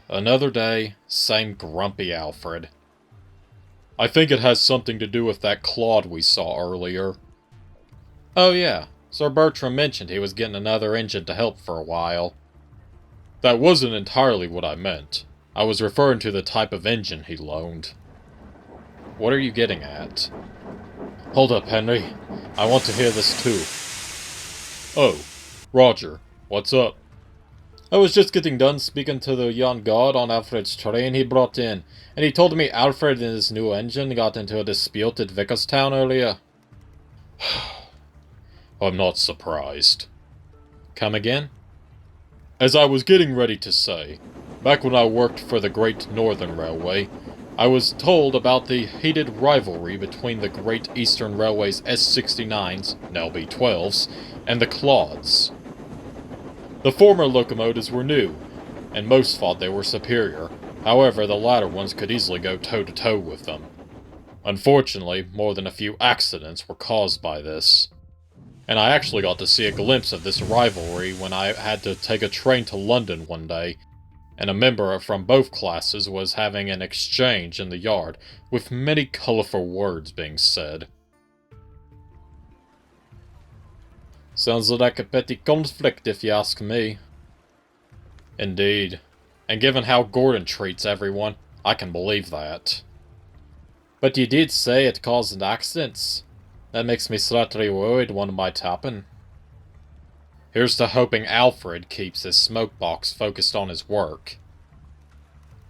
Another day, same grumpy Alfred. I think it has something to do with that Claude we saw earlier. Oh yeah, Sir Bertram mentioned he was getting another engine to help for a while. That wasn't entirely what I meant. I was referring to the type of engine he loaned. What are you getting at? Hold up, Henry. I want to hear this too. Oh, Roger. What's up? I was just getting done speaking to the young god on Alfred's train he brought in, and he told me Alfred and his new engine got into a dispute at Vickerstown earlier. I'm not surprised. Come again? As I was getting ready to say, back when I worked for the Great Northern Railway, I was told about the heated rivalry between the Great Eastern Railway's S69s, now B12s, and the Claudes. The former locomotives were new, and most thought they were superior. However, the latter ones could easily go toe-to-toe with them. Unfortunately, more than a few accidents were caused by this. And I actually got to see a glimpse of this rivalry when I had to take a train to London one day, and a member from both classes was having an exchange in the yard, with many colorful words being said. Sounds like a petty conflict, if you ask me. Indeed. And given how Gordon treats everyone, I can believe that. But you did say it caused accidents. That makes me slightly worried one might happen. Here's to hoping Alfred keeps his smokebox focused on his work.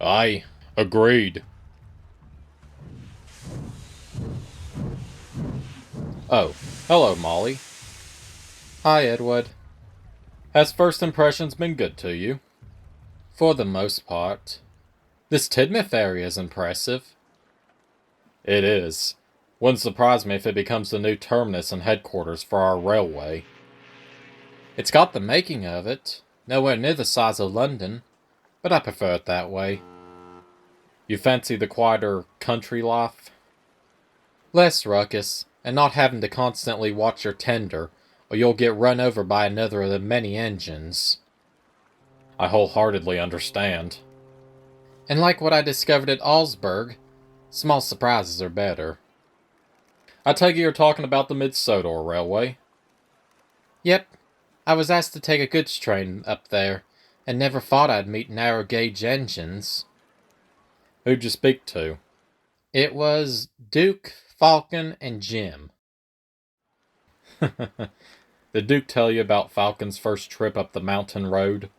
Aye, agreed. Oh, hello, Molly. Hi, Edward. Has first impressions been good to you? For the most part. This Tidmouth area is impressive. It is. Wouldn't surprise me if it becomes the new terminus and headquarters for our railway. It's got the making of it. Nowhere near the size of London, but I prefer it that way. You fancy the quieter country life? Less ruckus, and not having to constantly watch your tender, or you'll get run over by another of the many engines. I wholeheartedly understand. And like what I discovered at Augsburg, small surprises are better. I take it you're talking about the Mid-Sodor Railway? Yep. I was asked to take a goods train up there, and never thought I'd meet narrow-gauge engines. Who'd you speak to? It was Duke, Falcon, and Jim. Did Duke tell you about Falcon's first trip up the mountain road?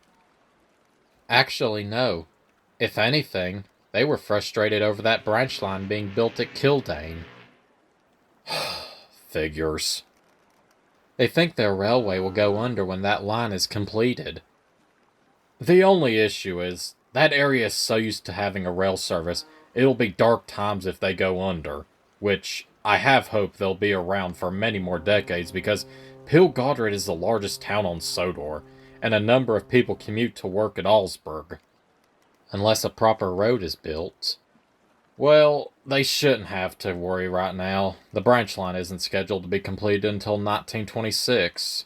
Actually, no. If anything, they were frustrated over that branch line being built at Kildane. Figures. They think their railway will go under when that line is completed. The only issue is, that area is so used to having a rail service, it'll be dark times if they go under, which I have hope they'll be around for many more decades because Pilgardred is the largest town on Sodor, and a number of people commute to work at Augsburg. Unless a proper road is built. Well, they shouldn't have to worry right now. The branch line isn't scheduled to be completed until 1926.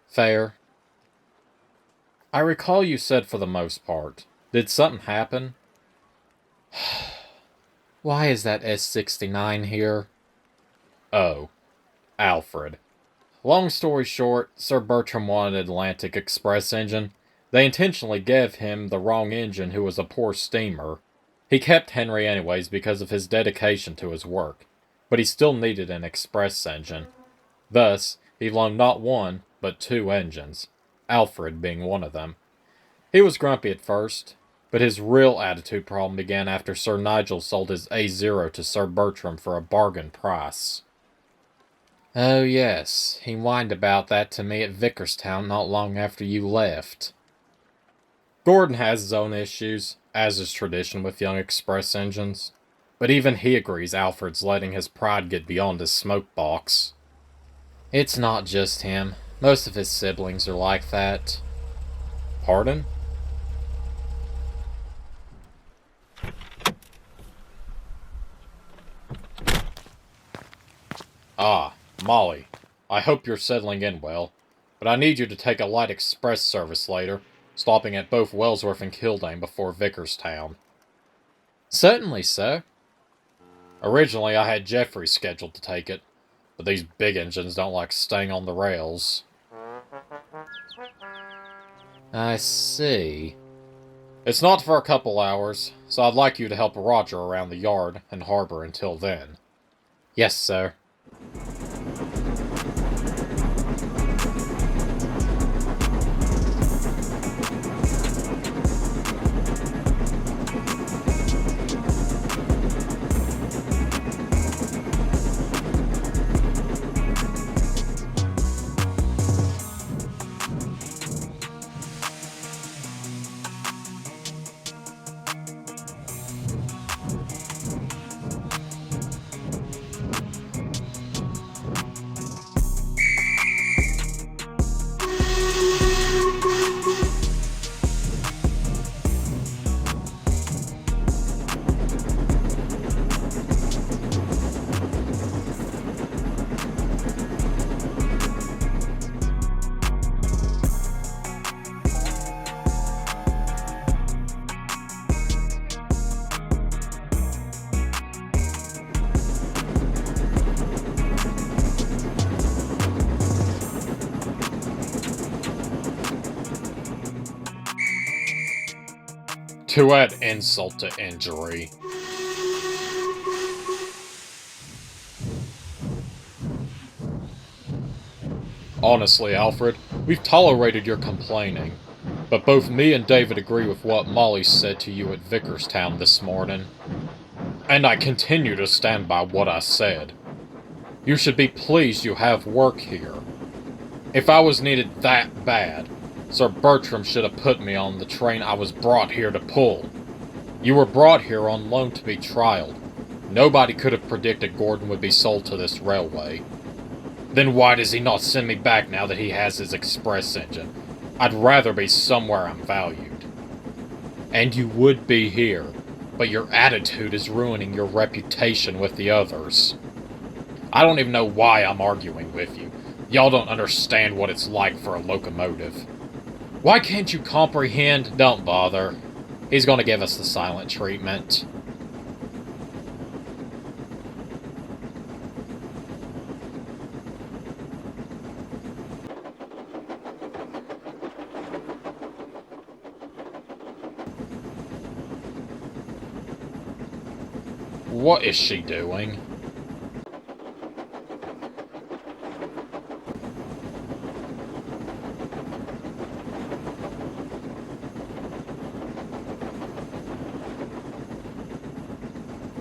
Fair. I recall you said for the most part. Did something happen? Why is that S69 here? Oh, Alfred. Long story short, Sir Bertram wanted an Atlantic Express engine. They intentionally gave him the wrong engine who was a poor steamer. He kept Henry anyways because of his dedication to his work, but he still needed an express engine. Thus, he loaned not one, but two engines, Alfred being one of them. He was grumpy at first, but his real attitude problem began after Sir Nigel sold his A0 to Sir Bertram for a bargain price. Oh yes, he whined about that to me at Vickerstown not long after you left. Gordon has his own issues, as is tradition with young express engines, but even he agrees Alfred's letting his pride get beyond his smokebox. It's not just him. Most of his siblings are like that. Pardon? Ah, Molly. I hope you're settling in well, but I need you to take a light express service later. stopping at both Wellsworth and Kildane before Vickerstown. Certainly, sir. Originally, I had Jeffrey scheduled to take it, but these big engines don't like staying on the rails. I see. It's not for a couple hours, so I'd like you to help Roger around the yard and harbor until then. Yes, sir. To add insult to injury. Honestly, Alfred, we've tolerated your complaining, but both me and David agree with what Molly said to you at Vickerstown this morning. And I continue to stand by what I said. You should be pleased you have work here. If I was needed that bad, Sir Bertram should have put me on the train I was brought here to pull. You were brought here on loan to be trialed. Nobody could have predicted Gordon would be sold to this railway. Then why does he not send me back now that he has his express engine? I'd rather be somewhere I'm valued. And you would be here, but your attitude is ruining your reputation with the others. I don't even know why I'm arguing with you. Y'all don't understand what it's like for a locomotive. Why can't you comprehend? Don't bother. He's gonna give us the silent treatment. What is she doing?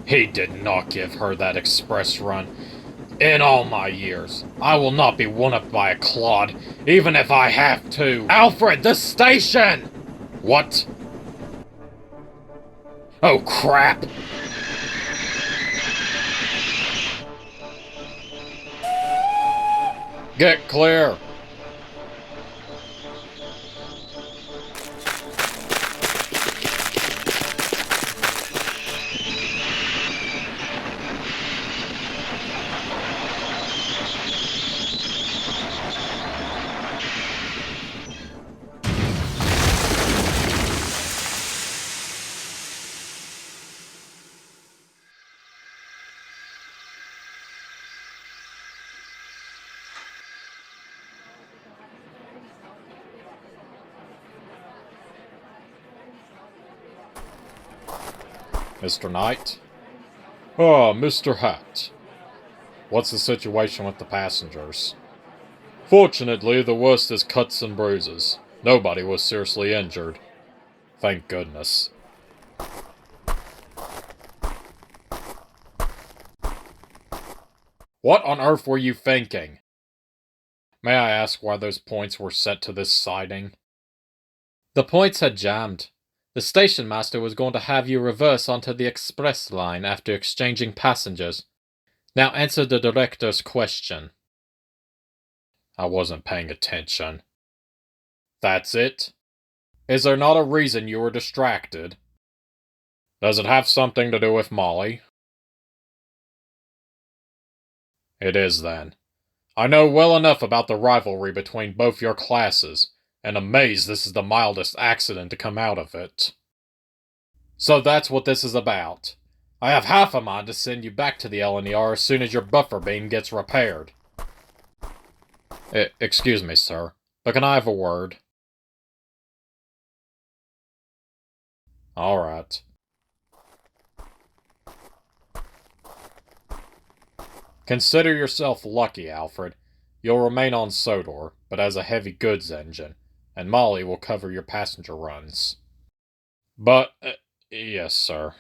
He did not give her that express run. In all my years, I will not be one-upped by a clod, even if I have to. Alfred, the station! What? Oh, crap! Get clear! Mr. Knight? Ah, Mr. Hat. What's the situation with the passengers? Fortunately, the worst is cuts and bruises. Nobody was seriously injured. Thank goodness. What on earth were you thinking? May I ask why those points were set to this siding? The points had jammed. The station master was going to have you reverse onto the express line after exchanging passengers. Now answer the director's question. I wasn't paying attention. That's it? Is there not a reason you were distracted? Does it have something to do with Molly? It is then. I know well enough about the rivalry between both your classes, and amazed this is the mildest accident to come out of it. So that's what this is about. I have half a mind to send you back to the LNER as soon as your buffer beam gets repaired. Excuse me, sir, but can I have a word? All right. Consider yourself lucky, Alfred. You'll remain on Sodor, but as a heavy goods engine, and Molly will cover your passenger runs. But, yes, sir.